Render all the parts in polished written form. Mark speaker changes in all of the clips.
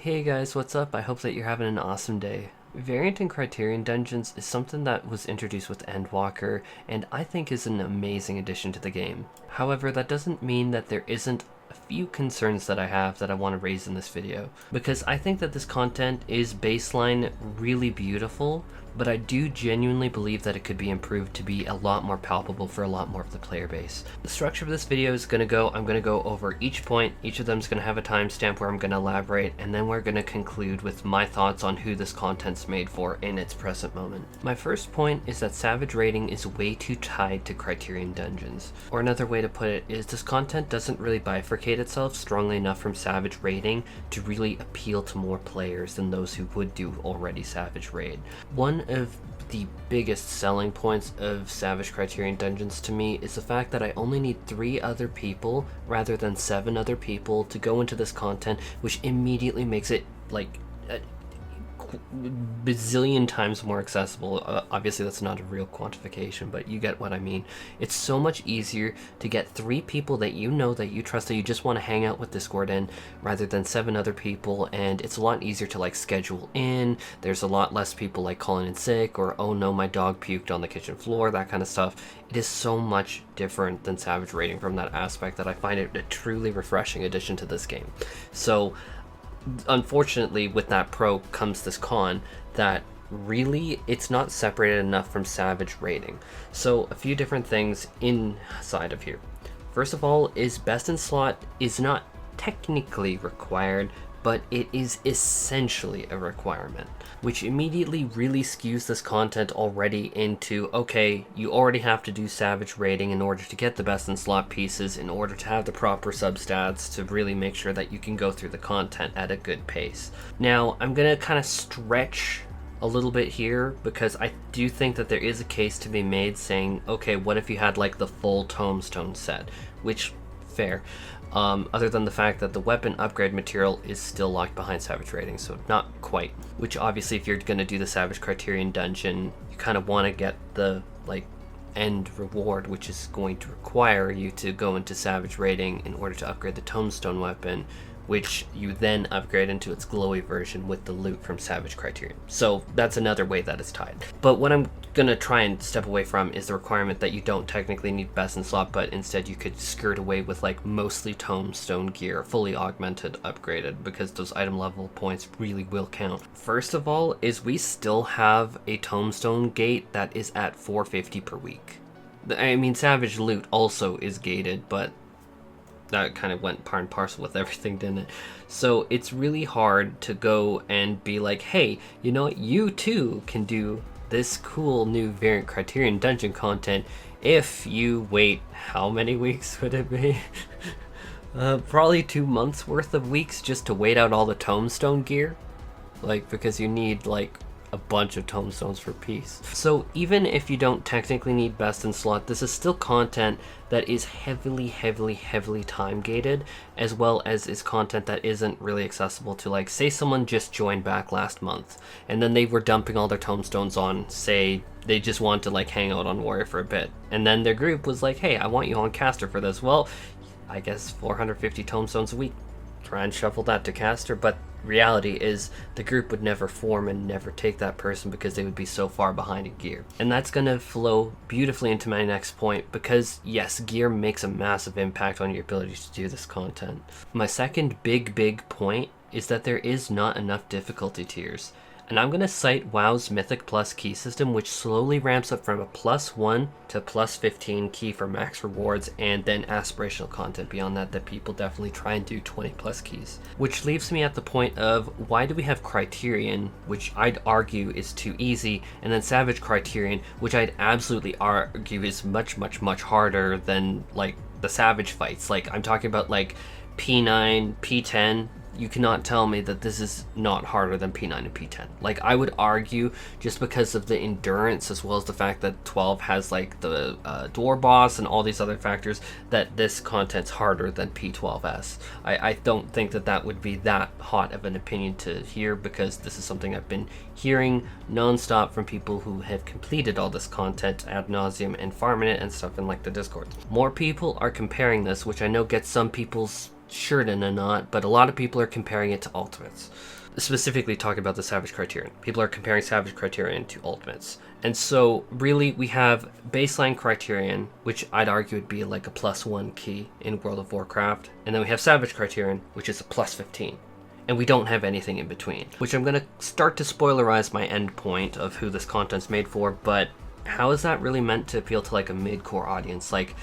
Speaker 1: Hey guys, what's up? I hope that you're having an awesome day. Variant in Criterion Dungeons is something that was introduced with Endwalker, and I think is an amazing addition to the game. However, that doesn't mean that there isn't a few concerns that I have that I want to raise in this video, because I think that this content is baseline really beautiful, but I do genuinely believe that it could be improved to be a lot more palpable for a lot more of the player base. The structure of this video is I'm going to go over each point. Each of them is going to have a timestamp where I'm going to elaborate, and then we're going to conclude with my thoughts on who this content's made for in its present moment. My first point is that Savage rating is way too tied to Criterion Dungeons. Or another way to put it is this content doesn't really bifurcate itself strongly enough from Savage rating to really appeal to more players than those who would do already Savage raid. One of the biggest selling points of Savage Criterion Dungeons to me is the fact that I only need 3 other people rather than 7 other people to go into this content, which immediately makes it like a bazillion times more accessible. Obviously that's not a real quantification, but you get what I mean. It's so much easier to get 3 people that you know, that you trust, that you just want to hang out with Discord in, rather than 7 other people, and it's a lot easier to like schedule in. There's a lot less people like calling in sick or, oh no, my dog puked on the kitchen floor, that kind of stuff. It is so much different than Savage rating from that aspect that I find it a truly refreshing addition to this game. So unfortunately, with that pro comes this con that really it's not separated enough from Savage rating. So a few different things inside of here. First of all, is best in slot is not technically required, but it is essentially a requirement, which immediately really skews this content already into, okay, you already have to do Savage rating in order to get the best in slot pieces, in order to have the proper substats to really make sure that you can go through the content at a good pace. Now, I'm gonna kind of stretch a little bit here, because I do think that there is a case to be made saying, okay, what if you had like the full Tombstone set, which, fair. Other than the fact that the weapon upgrade material is still locked behind Savage rating, so not quite. Which obviously, if you're going to do the Savage Criterion dungeon, you kind of want to get the like end reward, which is going to require you to go into Savage rating in order to upgrade the Tombstone weapon, which you then upgrade into its glowy version with the loot from Savage Criterion. So that's another way that it's tied. But what I'm gonna try and step away from is the requirement that you don't technically need best in slot, but instead you could skirt away with like mostly Tombstone gear, fully augmented, upgraded, because those item level points really will count. First of all, is we still have a Tombstone gate that is at 450 per week. I mean, Savage loot also is gated, but that kind of went part and parcel with everything, didn't it? So it's really hard to go and be like, hey, you know what, you too can do this cool new Variant Criterion dungeon content if you wait, how many weeks would it be? Probably 2 months worth of weeks just to wait out all the Tombstone gear, like, because you need like a bunch of tombstones for peace. So even if you don't technically need best in slot, this is still content that is heavily time gated, as well as is content that isn't really accessible to, like, say someone just joined back last month and then they were dumping all their tombstones on, say they just want to like hang out on Warrior for a bit, and then their group was like, hey, I want you on Caster for this. Well, I guess 450 tombstones a week, try and shuffle that to Caster, but reality is the group would never form and never take that person because they would be so far behind in gear. And that's going to flow beautifully into my next point, because yes, gear makes a massive impact on your ability to do this content. My second big point is that there is not enough difficulty tiers. And I'm going to cite WoW's Mythic Plus key system, which slowly ramps up from a +1 to +15 key for max rewards, and then aspirational content beyond that people definitely try and do 20+ keys. Which leaves me at the point of, why do we have Criterion, which I'd argue is too easy, and then Savage Criterion, which I'd absolutely argue is much harder than like the Savage fights. Like, I'm talking about like P9, P10, you cannot tell me that this is not harder than P9 and P10. Like, I would argue, just because of the endurance, as well as the fact that 12 has like the door boss and all these other factors, that this content's harder than P12S. I don't think that that would be that hot of an opinion to hear, because this is something I've been hearing non-stop from people who have completed all this content ad nauseum and farming it and stuff in like the Discord. More people are comparing this, which I know gets some people's certain or not, but a lot of people are comparing it to Ultimates. Specifically talking about the Savage Criterion. People are comparing Savage Criterion to Ultimates. And so, really, we have baseline Criterion, which I'd argue would be like a +1 key in World of Warcraft. And then we have Savage Criterion, which is a +15. And we don't have anything in between. Which I'm going to start to spoilerize my end point of who this content's made for, but how is that really meant to appeal to like a mid-core audience? Like,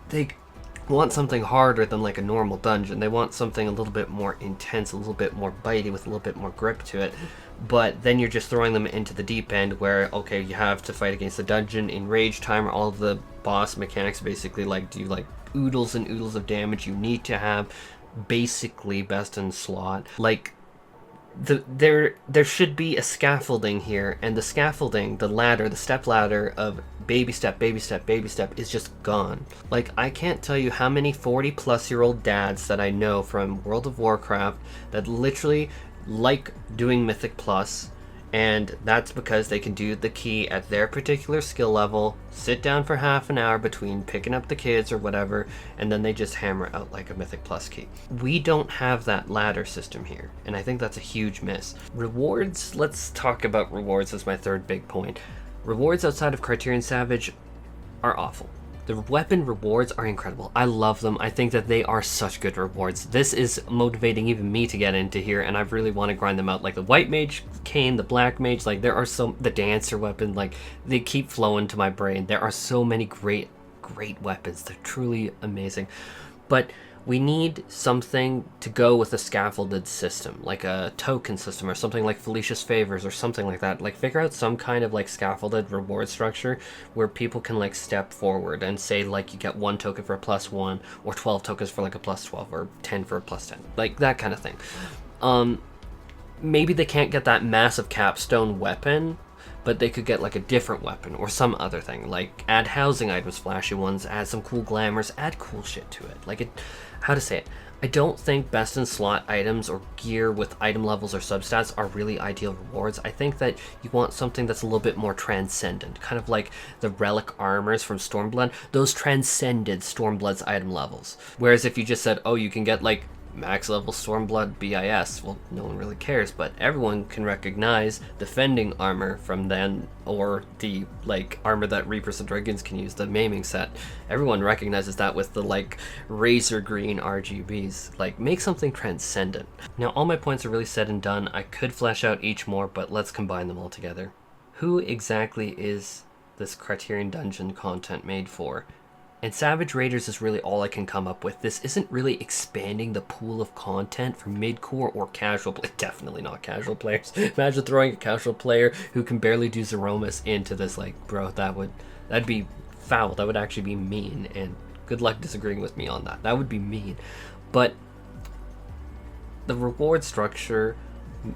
Speaker 1: they want something harder than like a normal dungeon. They want something a little bit more intense, a little bit more bitey, with a little bit more grip to it. But then you're just throwing them into the deep end where, okay, you have to fight against the dungeon in rage time, or all of the boss mechanics basically like do like oodles and oodles of damage. You need to have basically best in slot. Like, there should be a scaffolding here, and the scaffolding, the ladder, the step ladder of baby step, baby step, baby step is just gone. Like, I can't tell you how many 40-plus-year-old dads that I know from World of Warcraft that literally like doing Mythic Plus, and that's because they can do the key at their particular skill level, sit down for half an hour between picking up the kids or whatever, and then they just hammer out like a Mythic Plus key. We don't have that ladder system here, and I think that's a huge miss. Rewards, let's talk about rewards as my third big point. Rewards outside of Criterion Savage are awful. The weapon rewards are incredible. I love them. I think that they are such good rewards. This is motivating even me to get into here, and I really want to grind them out. Like the White Mage cane, the Black Mage, like there are the Dancer weapon, like they keep flowing to my brain. There are so many great weapons. They're truly amazing. But we need something to go with a scaffolded system, like a token system or something like Felicia's Favors or something like that. Like, figure out some kind of like scaffolded reward structure where people can like step forward and say like you get 1 token for a +1, or 12 tokens for like a +12, or 10 for a +10, like that kind of thing. Maybe they can't get that massive capstone weapon, but they could get like a different weapon or some other thing. Like, add housing items, flashy ones, add some cool glamours, add cool shit to it. Like, how to say it? I don't think best in slot items or gear with item levels or substats are really ideal rewards. I think that you want something that's a little bit more transcendent, kind of like the relic armors from Stormblood. Those transcended Stormblood's item levels. Whereas if you just said, oh, you can get like max level Stormblood BIS, well, no one really cares, but everyone can recognize defending armor from then, or the like armor that Reapers and Dragoons can use, the maiming set. Everyone recognizes that with the like razor green RGBs. Like, make something transcendent. Now, all my points are really said and done. I could flesh out each more, but let's combine them all together. Who exactly is this Criterion Dungeon content made for? And Savage Raiders is really all I can come up with. This isn't really expanding the pool of content for mid-core or casual definitely not casual players. Imagine throwing a casual player who can barely do Zeromus into this. Like, bro, that'd be foul. That would actually be mean, and good luck disagreeing with me on that. That would be mean. But the reward structure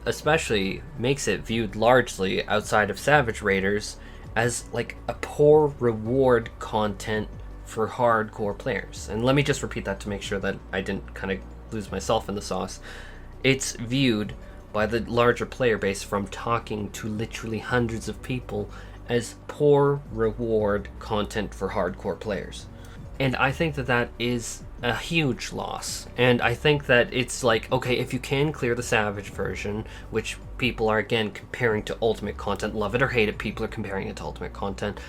Speaker 1: especially makes it viewed largely outside of Savage Raiders as like a poor reward content for hardcore players. And let me just repeat that to make sure that I didn't kind of lose myself in the sauce. It's viewed by the larger player base, from talking to literally hundreds of people, as poor reward content for hardcore players. And I think that that is a huge loss. And I think that it's like, okay, if you can clear the Savage version, which people are again comparing to Ultimate content, love it or hate it, people are comparing it to Ultimate content,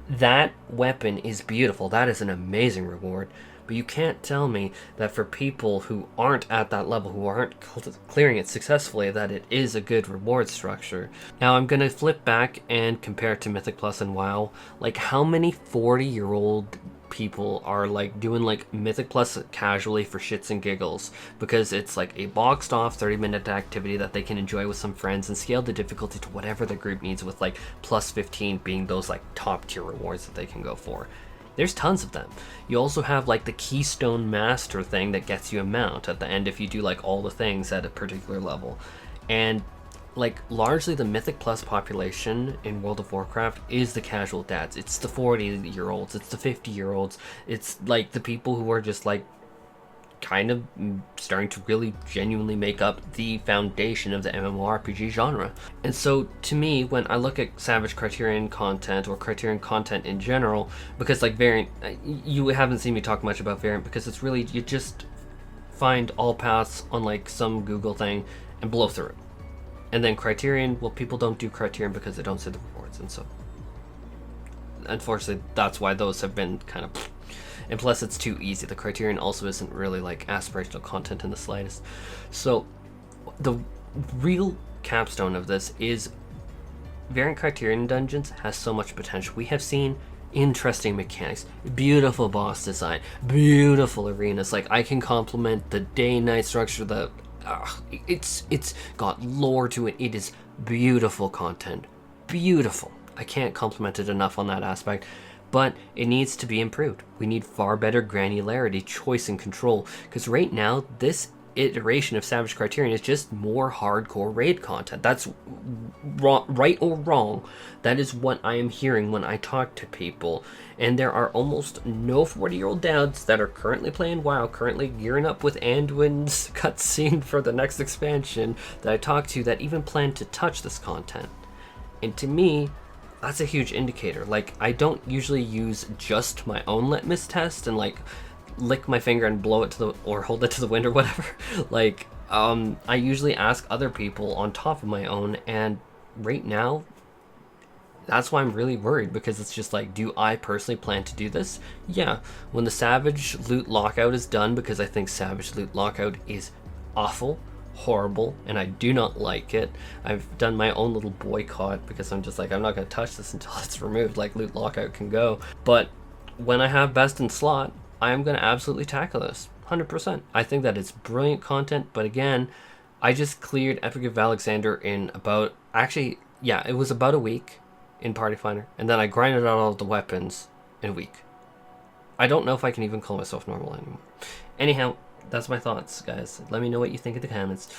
Speaker 1: that weapon is beautiful. That is an amazing reward. But you can't tell me that for people who aren't at that level, who aren't clearing it successfully, that it is a good reward structure. Now I'm going to flip back and compare it to Mythic Plus and WoW. Like, how many 40-year-old people are like doing like Mythic Plus casually for shits and giggles because it's like a boxed off 30-minute activity that they can enjoy with some friends and scale the difficulty to whatever the group needs, with like +15 being those like top tier rewards that they can go for. There's tons of them. You also have like the Keystone Master thing that gets you a mount at the end if you do like all the things at a particular level. And like, largely the Mythic Plus population in World of Warcraft is the casual dads. It's the 40-year-olds, it's the 50-year-olds, it's like the people who are just like kind of starting to really genuinely make up the foundation of the MMORPG genre. And so to me, when I look at Savage Criterion content, or Criterion content in general, because like Variant, you haven't seen me talk much about Variant because it's really, you just find all paths on like some Google thing and blow through it. And then Criterion, well, people don't do Criterion because they don't see the rewards, and so unfortunately that's why those have been kind of, and plus it's too easy. The Criterion also isn't really like aspirational content in the slightest. So the real capstone of this is Variant Criterion Dungeons has so much potential. We have seen interesting mechanics, beautiful boss design, beautiful arenas. Like, I can compliment the day-night structure. It's got lore to it. It is beautiful content, beautiful. I can't compliment it enough on that aspect, but it needs to be improved. We need far better granularity, choice, and control, because right now this iteration of Savage Criterion is just more hardcore raid content. That's right or wrong. That is what I am hearing when I talk to people, and there are almost no 40-year-old dads that are currently playing WoW, currently gearing up with Anduin's cutscene for the next expansion, that I talk to that even plan to touch this content. And to me, that's a huge indicator. Like, I don't usually use just my own litmus test and like lick my finger and blow it to the, or hold it to the wind or whatever. Like, I usually ask other people on top of my own, and right now that's why I'm really worried, because it's just like, do I personally plan to do this? Yeah, when the Savage Loot Lockout is done, because I think Savage Loot Lockout is awful, horrible, and I do not like it. I've done my own little boycott because I'm just like, I'm not going to touch this until it's removed. Like, Loot Lockout can go. But when I have Best in Slot, I am going to absolutely tackle this 100%. I think that it's brilliant content, but again, I just cleared Epic of Alexander in about, actually, yeah, it was about a week in Party Finder, and then I grinded out all the weapons in a week. I don't know if I can even call myself normal anymore. Anyhow, that's my thoughts, guys. Let me know what you think in the comments.